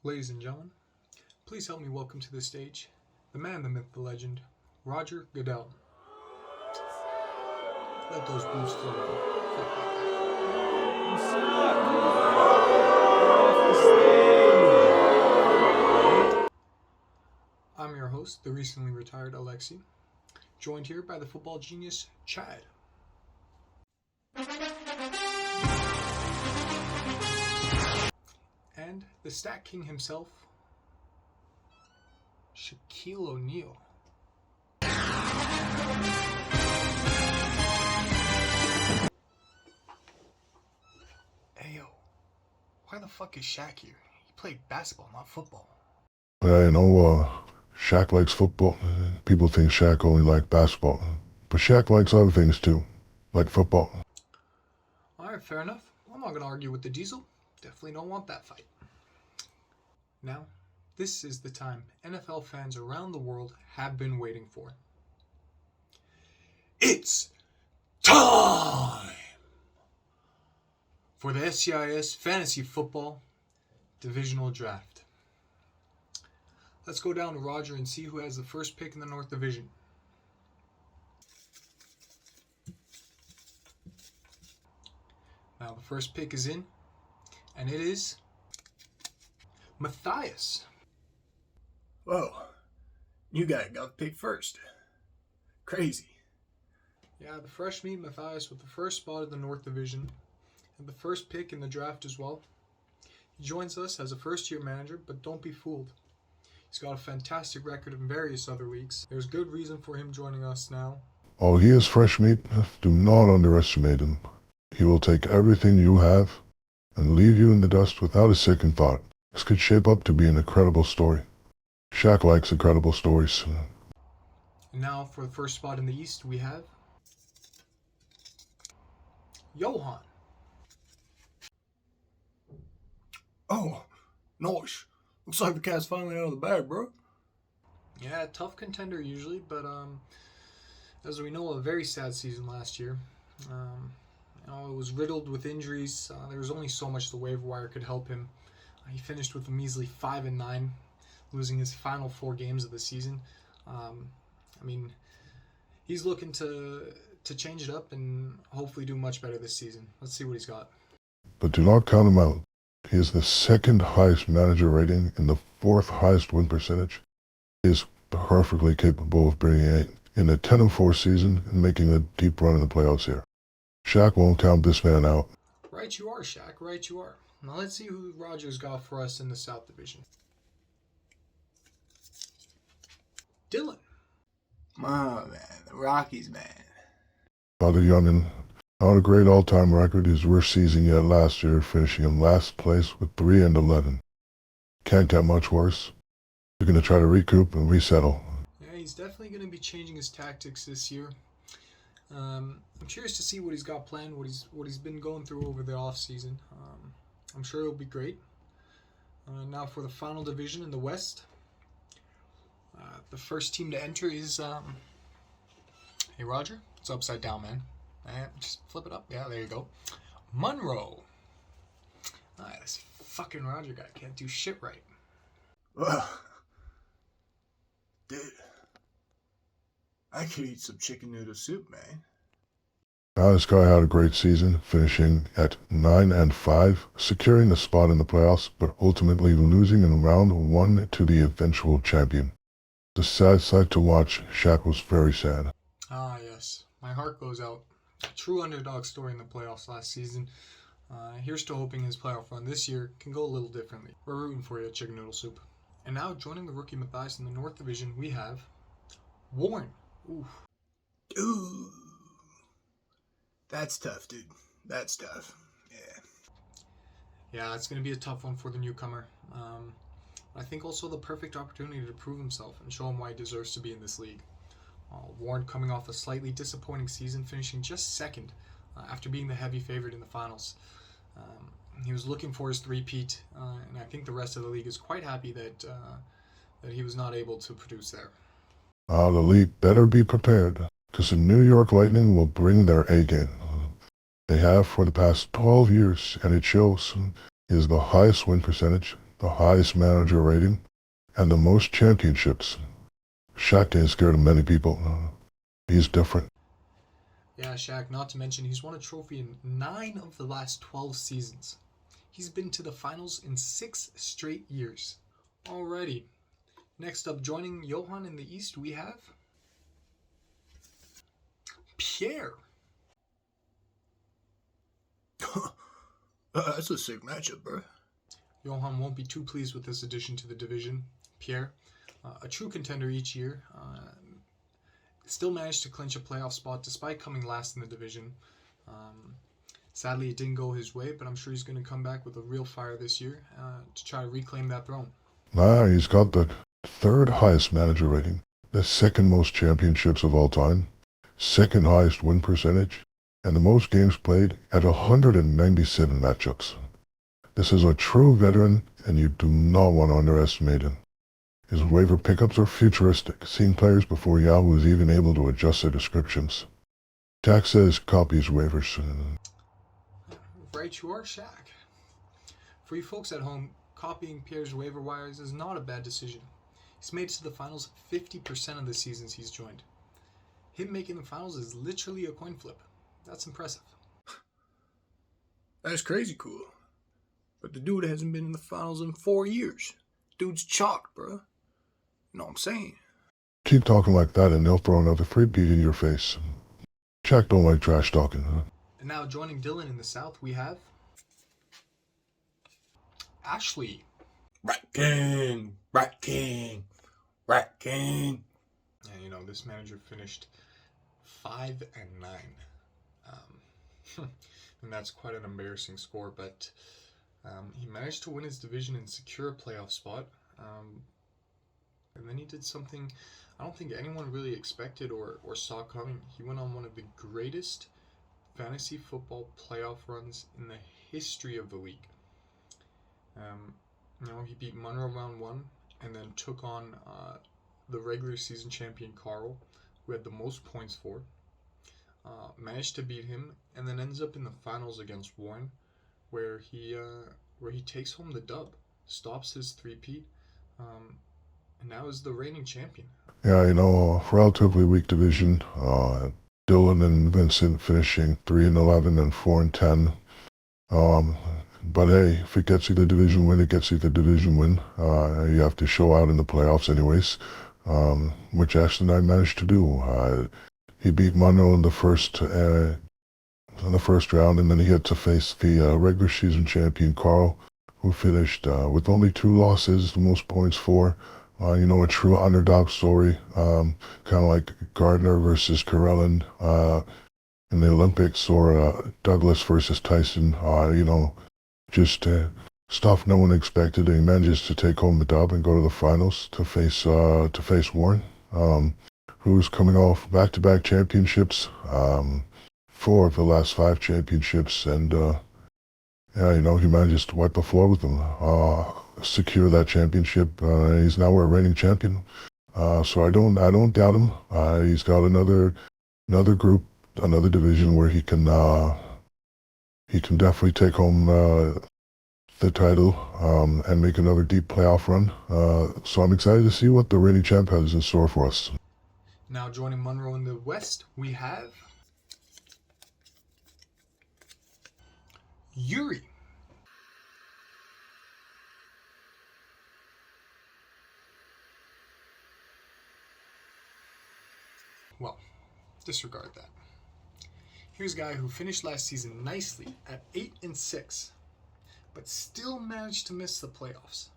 Ladies and gentlemen, please help me welcome to the stage the man, the myth, the legend, Roger Goodell. Let those boots flow. I'm your host, the recently retired Alexi, joined here by the football genius Chad. And the stat king himself, Shaquille O'Neal. Hey yo, why the fuck is Shaq here? He played basketball, not football. Shaq likes football. People think Shaq only likes basketball. But Shaq likes other things too, like football. Alright, fair enough. I'm not gonna argue with the Diesel. Definitely don't want that fight. Now, this is the time NFL fans around the world have been waiting for. It's time for the SCIS Fantasy Football Divisional Draft. Let's go down to Roger and see who has the first pick in the North Division. Now the first pick is in, and it is Matthias. Whoa, you guy got picked first. Crazy. Yeah, the fresh meat Matthias with the first spot in the North Division and the first pick in the draft as well. He joins us as a first-year manager, but don't be fooled. He's got a fantastic record in various other leagues. There's good reason for him joining us now. Oh, he is fresh meat. Do not underestimate him. He will take everything you have and leave you in the dust without a second thought. This could shape up to be an incredible story. Shaq likes incredible stories. And now for the first spot in the East, we have Johan. Oh, nice. Looks like the cat's finally out of the bag, bro. Yeah, tough contender usually, but as we know, a very sad season last year. It was riddled with injuries. There was only so much the waiver wire could help him. He finished with a measly 5-9, losing his final 4 games of the season. He's looking to change it up and hopefully do much better this season. Let's see what he's got. But do not count him out. He is the second highest manager rating and the 4th highest win percentage. He is perfectly capable of bringing in a 10-4 season and making a deep run in the playoffs here. Shaq won't count this man out. Right you are, Shaq. Right you are. Now let's see who Roger's got for us in the South Division. Dylan. Oh, man. The Rockies, man. Father Youngin, not a great all-time record, his worst season yet last year, finishing in last place with 3-11. Can't get much worse. They're going to try to recoup and resettle. Yeah, he's definitely going to be changing his tactics this year. I'm curious to see what he's got planned, what he's been going through over the off season. I'm sure it'll be great. Now for the final division in the West. The first team to enter is hey Roger, it's upside down, man. Just flip it up. Yeah, there you go. Monroe. This fucking Roger guy can't do shit right. Ugh. Dude, I could eat some chicken noodle soup, man. Now this guy had a great season, finishing at 9-5, securing a spot in the playoffs, but ultimately losing in round 1 to the eventual champion. The sad sight to watch. Shaq was very sad. Ah, yes. My heart goes out. A true underdog story in the playoffs last season. Here's to hoping his playoff run this year can go a little differently. We're rooting for you, Chicken Noodle Soup. And now, joining the rookie Matthias in the North Division, we have Warren. Oof. Ooh. That's tough, dude. That's tough. Yeah. Yeah, it's going to be a tough one for the newcomer. I think also the perfect opportunity to prove himself and show him why he deserves to be in this league. Warren coming off a slightly disappointing season, finishing just second after being the heavy favorite in the finals. He was looking for his three-peat, and I think the rest of the league is quite happy that he was not able to produce there. The league better be prepared, because the New York Lightning will bring their A-game. They have for the past 12 years, and it shows. He has the highest win percentage, the highest manager rating, and the most championships. Shaq ain't scared of many people. He's different. Yeah, Shaq, not to mention he's won a trophy in 9 of the last 12 seasons. He's been to the finals in 6 straight years. Alrighty. Next up, joining Johan in the East, we have Pierre. That's a sick matchup, bro. Johan won't be too pleased with this addition to the division. Pierre, a true contender each year, still managed to clinch a playoff spot despite coming last in the division. Sadly, it didn't go his way, but I'm sure he's going to come back with a real fire this year to try to reclaim that throne. He's got the third highest manager rating, the second most championships of all time, second highest win percentage, and the most games played at 197 matchups. This is a true veteran, and you do not want to underestimate him. His waiver pickups are futuristic, seeing players before Yahoo was even able to adjust their descriptions. Jack says copies waivers. Right you are, Shaq. For you folks at home, copying Pierre's waiver wires is not a bad decision. He's made it to the finals 50% of the seasons he's joined. Him making the finals is literally a coin flip. That's impressive. That's crazy cool. But the dude hasn't been in the finals in 4 years. Dude's chalked, bro. You know what I'm saying? Keep talking like that and they'll throw another free beat in your face. Jack don't like trash talking. And now joining Dylan in the South, we have Ashley. Rat King! Rat King! Rat King! And you know, this manager finished 5-9. And that's quite an embarrassing score, but he managed to win his division and secure a playoff spot. And then he did something I don't think anyone really expected or saw coming. He went on one of the greatest fantasy football playoff runs in the history of the league. He beat Monroe round 1 and then took on the regular season champion Carl, who had the most points for. Managed to beat him and then ends up in the finals against Warren, where he takes home the dub, stops his three-peat, and now is the reigning champion. Yeah, relatively weak division. Dylan and Vincent finishing 3-11 and 4-10. But hey, if it gets you the division win, it gets you the division win. You have to show out in the playoffs anyways, which Ashton and I managed to do. He beat Monroe in the first round, and then he had to face the regular season champion Carl, who finished with only 2 losses, the most points for. A true underdog story, kind of like Gardner versus Carellin in the Olympics, or Douglas versus Tyson. Just stuff no one expected. And he manages to take home the dub and go to the finals to face Warren, who's coming off back-to-back championships, 4 of the last 5 championships, and he manages to wipe the floor with them. Secure that championship. He's now our reigning champion. So I don't doubt him. He's got another group, another division where he can definitely take home the title and make another deep playoff run. So I'm excited to see what the reigning champ has in store for us. Now joining Monroe in the West, we have Yuri. Well, disregard that. Here's a guy who finished last season nicely at 8-6, but still managed to miss the playoffs.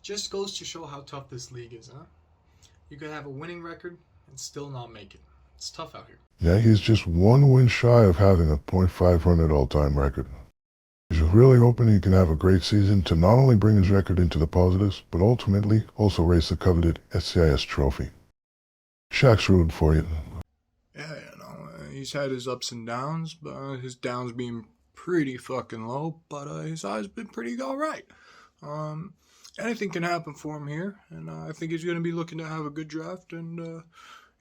Just goes to show how tough this league is, huh? You could have a winning record and still not make it. It's tough out here. Yeah, he's just 1 win shy of having a .500 all-time record. He's really hoping he can have a great season to not only bring his record into the positives, but ultimately also raise the coveted SCIS trophy. Shaq's rooting for you. Yeah, he's had his ups and downs, but his downs being pretty fucking low, but his highs been pretty alright. Anything can happen for him here, and I think he's going to be looking to have a good draft and,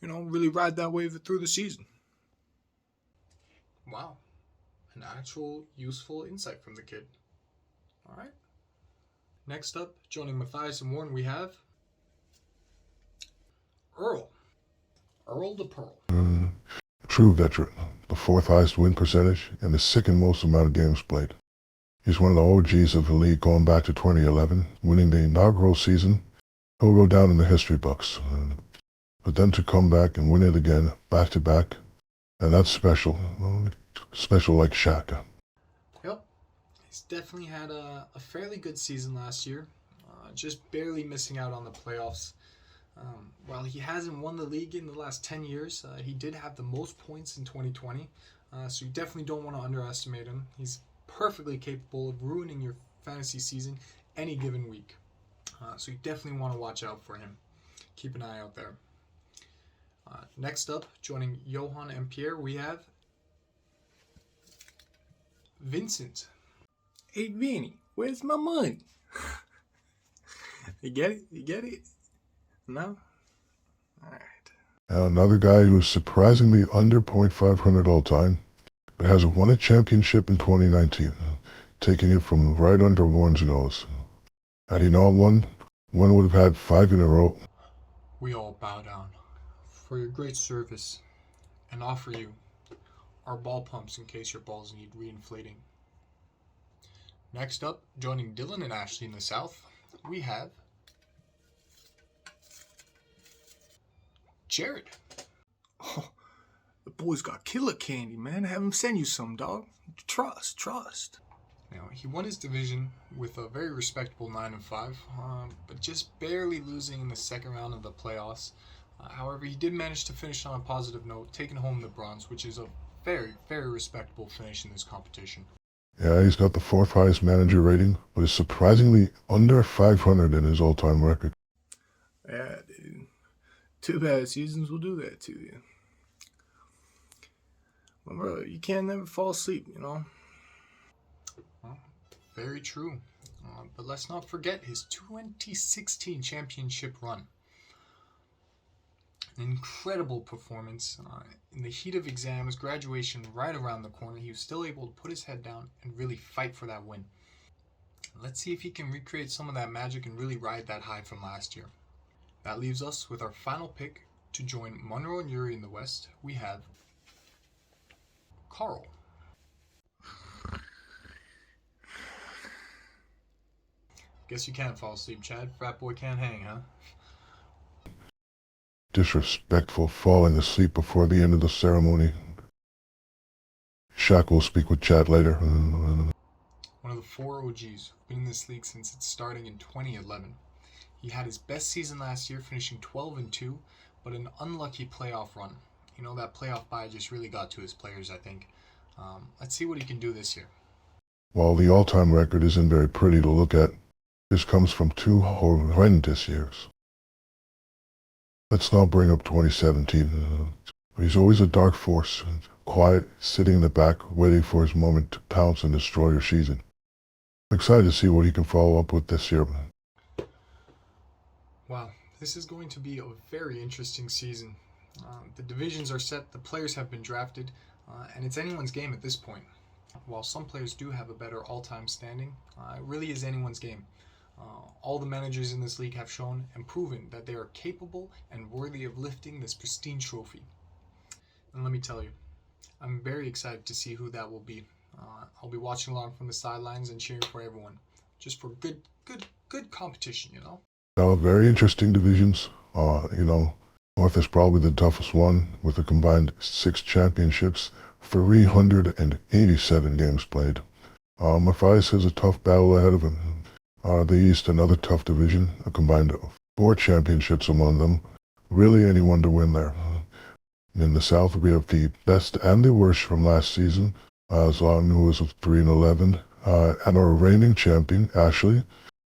really ride that wave through the season. Wow. An actual useful insight from the kid. All right. Next up, joining Matthias and Warren, we have Earl. Earl the Pearl. True veteran, the fourth highest win percentage and the second most amount of games played. He's one of the OGs of the league going back to 2011, winning the inaugural season. He'll go down in the history books. But then to come back and win it again, back to back, and that's special. Special like Shaq. Yep. He's definitely had a fairly good season last year, just barely missing out on the playoffs. While he hasn't won the league in the last 10 years, he did have the most points in 2020, so you definitely don't want to underestimate him. He's perfectly capable of ruining your fantasy season any given week, so you definitely want to watch out for him. Keep an eye out there. Next up, joining Johan and Pierre, we have Vincent. Hey, Vinny, where's my money? You get it? You get it? No? Alright. Another guy who is surprisingly under .500 all time, but has won a championship in 2019, taking it from right under Warren's nose. Had he not won, one would have had 5 in a row. We all bow down for your great service and offer you our ball pumps in case your balls need reinflating. Next up, joining Dylan and Ashley in the South, we have Jared. Oh, the boy's got killer candy, man. Have him send you some, dog. Trust. Now, he won his division with a very respectable 9-5, but just barely losing in the second round of the playoffs. However, he did manage to finish on a positive note, taking home the bronze, which is a very, very respectable finish in this competition. Yeah, he's got the fourth highest manager rating, but is surprisingly under 500 in his all-time record. Yeah, dude. 2 bad seasons will do that to you. Well, bro, you can't never fall asleep, you know? Well, very true. But let's not forget his 2016 championship run. An incredible performance. In the heat of exams, graduation right around the corner, he was still able to put his head down and really fight for that win. Let's see if he can recreate some of that magic and really ride that high from last year. That leaves us with our final pick to join Monroe and Yuri in the West. We have Carl. Guess you can't fall asleep, Chad. Frat boy can't hang, huh? Disrespectful falling asleep before the end of the ceremony. Shaq will speak with Chad later. One of the 4 OGs, been in this league since its starting in 2011. He had his best season last year, finishing 12-2, but an unlucky playoff run. You know, that playoff bye just really got to his players, I think. Let's see what he can do this year. While the all-time record isn't very pretty to look at, this comes from 2 horrendous years. Let's not bring up 2017. He's always a dark force, quiet, sitting in the back, waiting for his moment to pounce and destroy your season. I'm excited to see what he can follow up with this year. Wow, this is going to be a very interesting season. The divisions are set, the players have been drafted, and it's anyone's game at this point. While some players do have a better all-time standing, it really is anyone's game. All the managers in this league have shown and proven that they are capable and worthy of lifting this pristine trophy. And let me tell you, I'm very excited to see who that will be. I'll be watching along from the sidelines and cheering for everyone, just for good competition, you know. Very interesting divisions. North is probably the toughest one, with a combined 6 championships, 387 games played. Matthias has a tough battle ahead of him. The East, another tough division, a combined 4 championships among them. Really anyone to win there. In the South, we have the best and the worst from last season. Zlatan, who was 3-11, and our reigning champion, Ashley.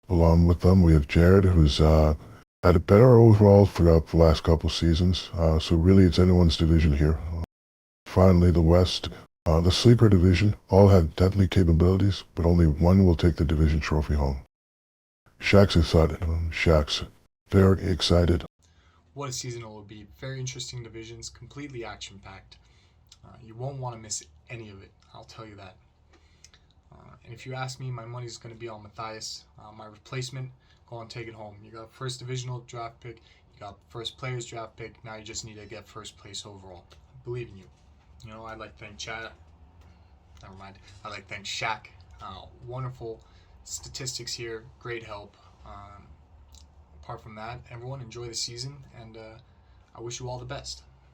Along with them, we have Jared, who's had a better overall throughout the last couple seasons. So really, it's anyone's division here. Finally, the West, the sleeper division, all have deadly capabilities, but only one will take the division trophy home. Shaq's excited. Shaq's very excited. What a season it will be. Very interesting divisions, completely action-packed. You won't want to miss any of it, I'll tell you that. And if you ask me, my money's going to be on Matthias. My replacement, go and take it home. You got first divisional draft pick. You got first players draft pick. Now you just need to get first place overall. I believe in you. You know, I'd like to thank Chad. Never mind. I'd like to thank Shaq. Wonderful statistics here. Great help. Apart from that, everyone enjoy the season, and I wish you all the best.